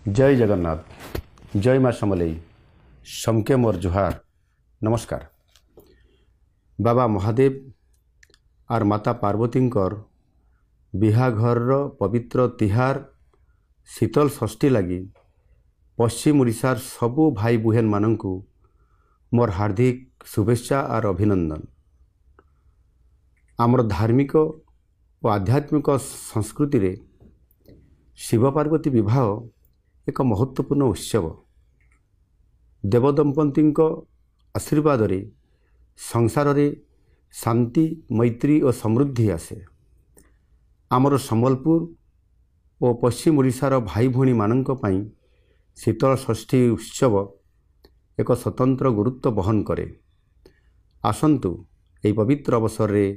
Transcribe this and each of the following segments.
जय जगन्नाथ जय माँ समलेई समके मोर जुहार नमस्कार। बाबा महादेव और माता पार्वतींकर बिहाघर पवित्र तिहार शीतल षष्ठी लगी पश्चिम ओडिशार सबू भाई बुहेन मानंकु मोर हार्दिक शुभेच्छा और अभिनंदन। आमर धार्मिक और आध्यात्मिक संस्कृति रे शिव पार्वती विवाह एक महत्वपूर्ण उत्सव। देवदंपति आशीर्वाद रे संसार रे शांति मैत्री और समृद्धि आसे। आमर संबलपुर और पश्चिम ओडिशार भाई भौणी मानंक पई शीतल षष्ठी उत्सव एक स्वतंत्र गुरुत्व बहन करे। आसंतु एही पवित्र अवसर रे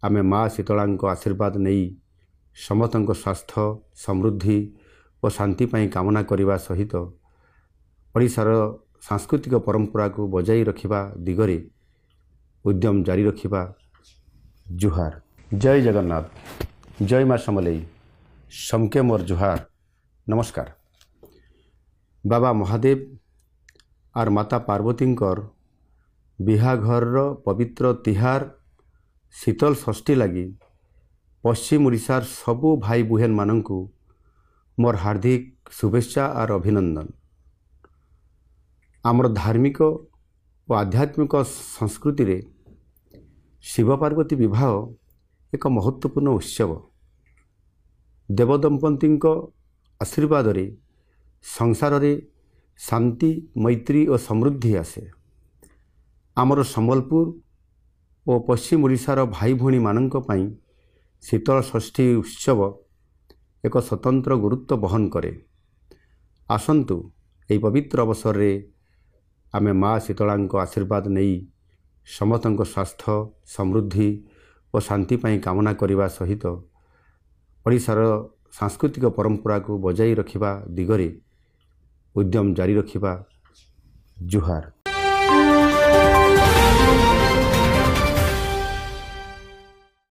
आमे माँ शीतलांक आशीर्वाद नहीं समस्तक स्वास्थ्य समृद्धि और शांति पाई कामना करने सहित ओडिशार सांस्कृतिक परंपरा को बजाई रखिबा दिगरे उद्यम जारी रखिबा। जुहार। जय जगन्नाथ जय माँ समलेई समके मोर जुहार नमस्कार। बाबा महादेव और माता पार्वतींकर बिहाघर पवित्र तिहार शीतल षष्ठी लगी पश्चिम ओडिशार सबू भाई बुहेन मानंकु मोर हार्दिक शुभेच्छा और अभिनंदन। आमर धार्मिक और आध्यात्मिक संस्कृति रे शिव पार्वती विवाह एक महत्वपूर्ण उत्सव। देवदंपति आशीर्वाद रे संसार रे शांति मैत्री और समृद्धि आसे। आमर संबलपुर और पश्चिम ओडिशार भाई भौणी मानंक पई शीतल षष्ठी उत्सव एक स्वतंत्र गुरुत्व बहन करे। आसंतु एही पवित्र अवसर रे आमे माँ शीतलांक आशीर्वाद नहीं समस्तक स्वास्थ्य समृद्धि और शांति पाई कामना करने सहित ओडिशार सांस्कृतिक परंपरा को बजाई रखिबा दिगरे उद्यम जारी रखिबा। जुहार।